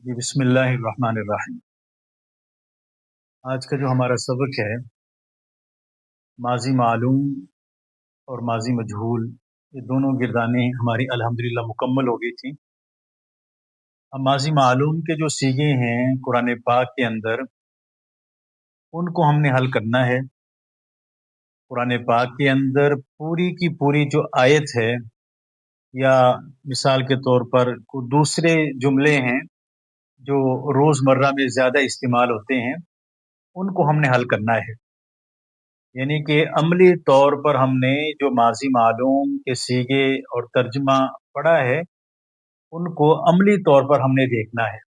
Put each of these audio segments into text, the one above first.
जी बिस्मिल्लाहिर्रहमानिर्रहीम। आज का जो हमारा सबक है माजी मालूम और माजी मजहूल, ये दोनों गिरदानें हमारी अल्हम्दुलिल्लाह मुकम्मल हो गई थी। अब माजी मालूम के जो सीगे हैं कुरान पाक के अंदर, उनको हमने हल करना है। कुरान पाक के अंदर पूरी की पूरी जो आयत है, या मिसाल के तौर पर कुछ दूसरे जुमले हैं जो रोज़मर्रा में ज़्यादा इस्तेमाल होते हैं, उनको हमने हल करना है। यानी कि अमली तौर पर हमने जो माजी मालूम के सीगे और तर्जमा पढ़ा है, उनको अमली तौर पर हमने देखना है।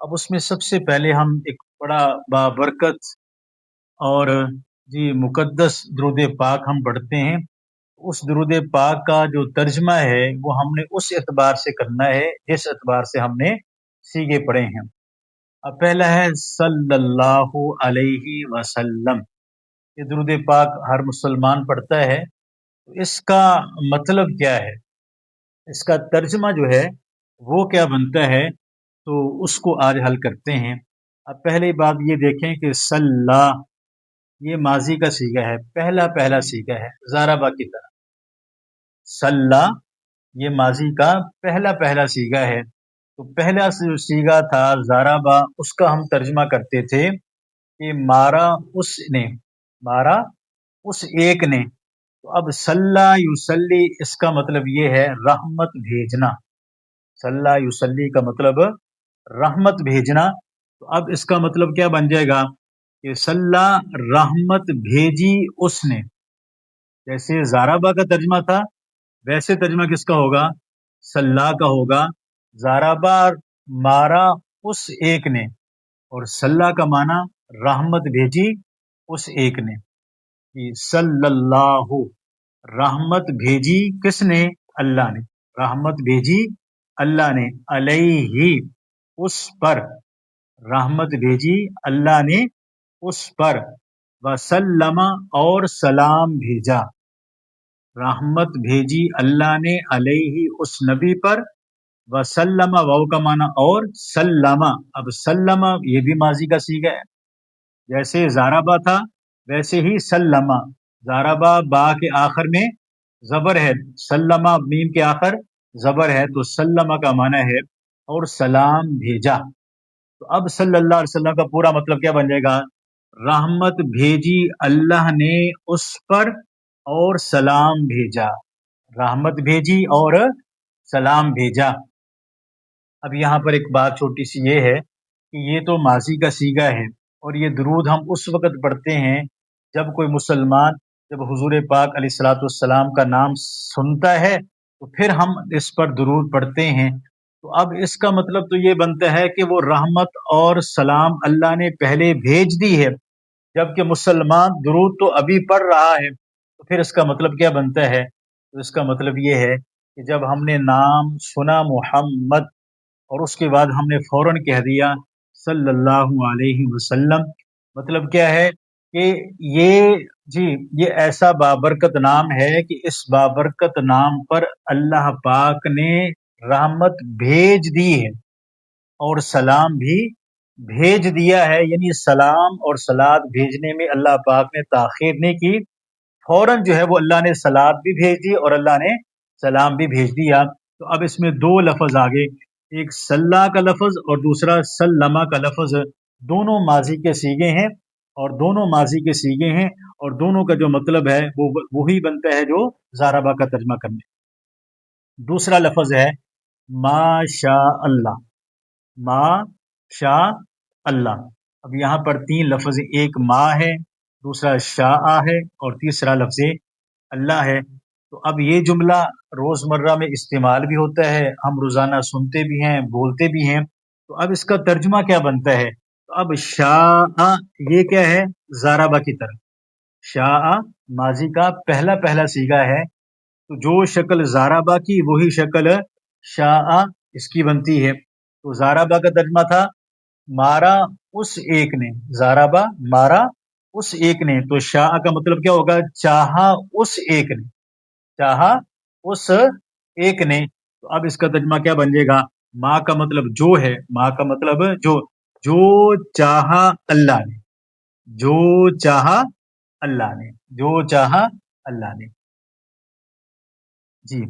अब उसमें सबसे पहले हम एक बड़ा बाबरकत और जी मुकद्दस दुरूद पाक हम पढ़ते हैं। उस दुरूद पाक का जो तर्जमा है वो हमने उस एतबार से करना है जिस एतबार से हमने सीगे पढ़े हैं। अब पहला है सल्लल्लाहु अलैहि वसल्लम। ये दुरूद पाक हर मुसलमान पढ़ता है। तो इसका मतलब क्या है, इसका तर्जमा जो है वो क्या बनता है, तो उसको आज हल करते हैं। अब पहली बात ये देखें कि सल्ला ये माजी का सीगा है, पहला पहला सीगा है ज़ारबा की तरह। सल्ला ये माजी का पहला पहला सीगा है। तो पहला जो सीगा था ज़ारबा, उसका हम तर्जमा करते थे कि मारा उसने, मारा उस एक ने। तो अब सल्ला युसल्ली इसका मतलब ये है रहमत भेजना। सल्ला युसल्ली का मतलब रहमत भेजना। तो अब इसका मतलब क्या बन जाएगा कि सल्ला रहमत भेजी उसने। जैसे ज़ारबा का तर्जमा था, वैसे तर्जमा किसका होगा, सल्ला का होगा। ज़ारबा मारा उस एक ने, और सल्ला का माना रहमत भेजी उस एक ने। सल्लल्लाहु रहमत भेजी किसने, अल्लाह ने। रहमत भेजी अल्लाह ने, अलैहि उस पर, रहमत भेजी अल्लाह ने उस पर, वसल्लमा और सलाम भेजा। रहमत भेजी अल्लाह ने अलैहि उस नबी पर, वसल्लमा वाव का माना और सल्लमा। अब सल्लमा ये भी माजी का सीगा है, जैसे ज़ारबा था वैसे ही सल्लमा। ज़ारबा बा के आखिर में जबर है, सल्लमा मीम के आखिर जबर है, तो सल्लमा का माना है और सलाम भेजा। तो अब सल्लल्लाहु अलैहि वसल्लम का पूरा मतलब क्या बन जाएगा, रहमत भेजी अल्लाह ने उस पर और सलाम भेजा। रहमत भेजी और सलाम भेजा। अब यहाँ पर एक बात छोटी सी ये है कि ये तो माजी का सीगा है, और ये दुरूद हम उस वक़्त पढ़ते हैं जब कोई मुसलमान जब हुजूर पाक अलैहिस्सलाम का नाम सुनता है, तो फिर हम इस पर दुरूद पढ़ते हैं। तो अब इसका मतलब तो ये बनता है कि वो रहमत और सलाम अल्लाह ने पहले भेज दी है, जबकि मुसलमान दुरूद तो अभी पढ़ रहा है। तो फिर इसका मतलब क्या बनता है, तो इसका मतलब ये है कि जब हमने नाम सुना मुहम्मद, और उसके बाद हमने फौरन कह दिया सल्लल्लाहु अलैहि वसल्लम, मतलब क्या है कि ये जी ये ऐसा बाबरकत नाम है कि इस बाबरकत नाम पर अल्लाह पाक ने रहमत भेज दी है और सलाम भी भेज दिया है। यानी सलाम और सलाद भेजने में अल्लाह पाक ने ताखीर नहीं की, फौरन जो है वो अल्लाह ने सलाद भी भेज दी और अल्लाह ने सलाम भी भेज दिया। तो अब इसमें दो लफ्ज आगे, एक सल्ला का लफ्ज और दूसरा सल्लमा का लफ्ज, दोनों माजी के सीगे हैं, और दोनों माजी के सीगे हैं, और दोनों का जो मतलब है वो वही बनता है जो ज़ारबा का तर्जमा करने। दूसरा लफ्ज है माशा अल्लाह, माशा अल्लाह। अब यहाँ पर तीन लफ्ज, एक माँ है, दूसरा शाह है, और तीसरा लफ्ज अल्लाह है। तो अब ये जुमला रोज़मर्रा में इस्तेमाल भी होता है, हम रोज़ाना सुनते भी हैं, बोलते भी हैं। तो अब इसका तर्जुमा क्या बनता है, तो अब शाह ये क्या है, ज़ारबा की तरह। शाह माजी का पहला पहला सीगा है, तो जो शक्ल ज़ारबा की वही शक्ल शाह इसकी बनती है। तो ज़ारबा का तर्जुमा था मारा उस एक ने, ज़ारबा मारा उस एक ने। तो शाह का मतलब क्या होगा, चाहा उस एक ने, चाहा उस एक ने। तो अब इसका तर्जुमा क्या बन जाएगा, माँ का मतलब जो है, माँ का मतलब जो चाहा अल्लाह ने, जो चाहा अल्लाह ने, जो चाहा अल्लाह ने। जी,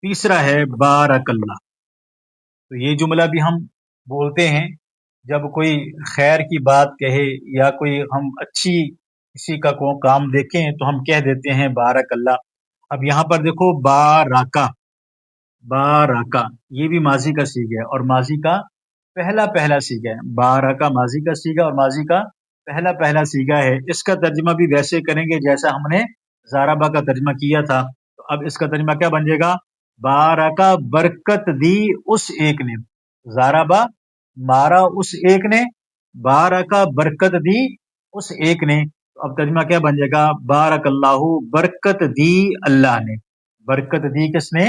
तीसरा है बारकल्ला। तो ये जुमला भी हम बोलते हैं जब कोई खैर की बात कहे या कोई हम अच्छी किसी का को काम देखें तो हम कह देते हैं बारकल्ला। अब यहाँ पर देखो बाराका, बाराका ये भी माजी का सीगा है और माजी का पहला पहला सीगा है। बाराका माजी का सीगा और माजी का पहला पहला सीगा है। इसका तर्जमा भी वैसे करेंगे जैसा हमने जाराबा का तर्जमा किया था। तो अब इसका तर्जमा क्या बन जाएगा? बाराका बरकत दी उस एक ने, जाराबा मारा उस एक ने, बाराका बरकत दी उस एक ने। तो अब तर्जमा क्या बन जाएगा? बारकल्लाहु बरकत दी अल्लाह ने, बरकत दी किसने?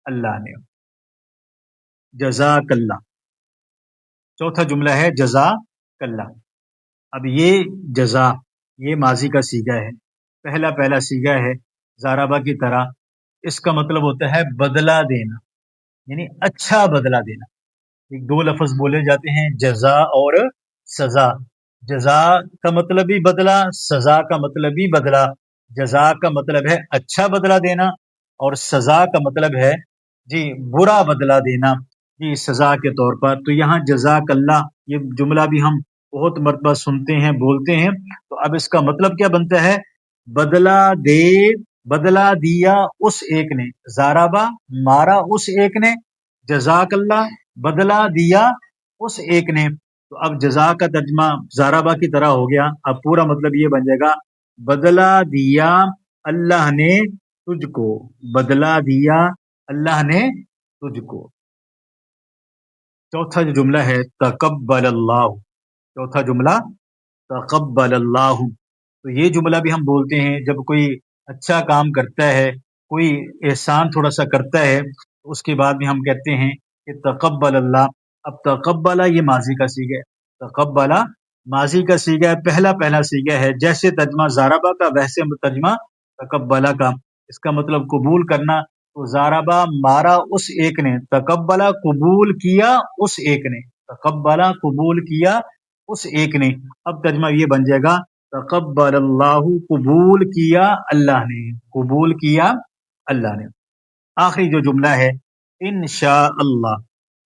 अल्लाह ने। जज़ाकल्ला, चौथा जुमला है जज़ाकल्ला। अब ये जज़ा ये माजी का सीगा है, पहला पहला सीगा है जाराबा की तरह। इसका मतलब होता है बदला देना, यानी अच्छा बदला देना। एक दो लफ्ज बोले जाते हैं, जज़ा और सजा। जज़ा का मतलब भी बदला, सजा का मतलब भी बदला। जज़ा का मतलब है अच्छा बदला देना और सजा का मतलब है जी बुरा बदला देना, जी सजा के तौर पर। तो यहाँ जज़ाकल्ला ये जुमला भी हम बहुत मरतबा सुनते हैं, बोलते हैं। तो अब इसका मतलब क्या बनता है? बदला दे, बदला दिया उस एक ने, जाराबा मारा उस एक ने, जज़ाकल्ला बदला दिया उस एक ने। तो अब जज़ा का तर्जमा जाराबा की तरह हो गया। अब पूरा मतलब ये बन जाएगा बदला दिया अल्लाह ने तुझको, बदला दिया अल्लाह ने तुझको। चौथा जो जुमला है तकब्बल अल्लाह, चौथा जुमला तकब्बल अल्लाह। तो ये जुमला भी हम बोलते हैं जब कोई अच्छा काम करता है, कोई एहसान थोड़ा सा करता है, तो उसके बाद भी हम कहते हैं कि तकब्बल अल्लाह। अब तकब्बला ये माजी का सीगा है, तकब्बला माजी का सीगा है, पहला पहला सीगा है। जैसे तर्जमा जाराबा का वैसे तर्जमा तकब्बला का। इसका मतलब कबूल करना। तो जाराबा मारा उस एक ने, तकब्बला कबूल किया उस एक ने, तकब्बला कबूल किया उस एक ने। अब तर्जमा ये बन जाएगा तकब्बल अल्लाहु कबूल किया अल्लाह ने, कबूल किया अल्लाह ने। आखिरी जो जुमला है इंशा अल्लाह,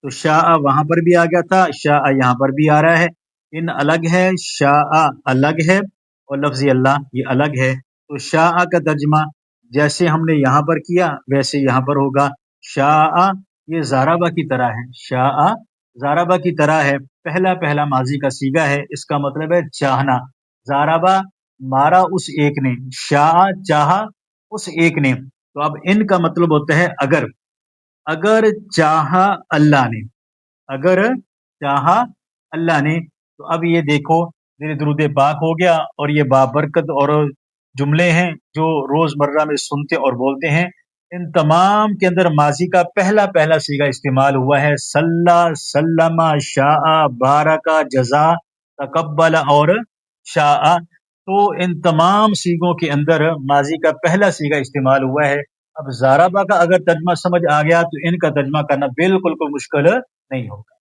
तो शाह वहां पर भी आ गया था, शाह यहाँ पर भी आ रहा है। इन अलग है, शाह अलग है और लफ्ज़ अल्लाह ये अलग है। तो शाह का तर्जमा जैसे हमने यहाँ पर किया वैसे यहाँ पर होगा। शाह ये जाराबा की तरह है, शाह जाराबा की तरह है, पहला पहला माजी का सीगा है। इसका मतलब है चाहना। जाराबा मारा उस एक ने, शाह चाहा उस एक ने। तो अब इनका मतलब होता है अगर, अगर चाहा अल्लाह ने, अगर चाहा अल्लाह ने। तो अब ये देखो मेरे दुरूद पाक हो गया और ये बाबरकत और जुमले हैं जो रोजमर्रा में सुनते और बोलते हैं। इन तमाम के अंदर माजी का पहला पहला सीगा इस्तेमाल हुआ है, सल्ला, सल्लमा, शाह, बारका, जजा, तकब्बल और शाह। तो इन तमाम सीगों के अंदर माजी का पहला सीगा इस्तेमाल हुआ है। अब जाराबा का अगर तर्जमा समझ आ गया तो इनका तर्जमा करना बिल्कुल कोई मुश्किल नहीं होगा।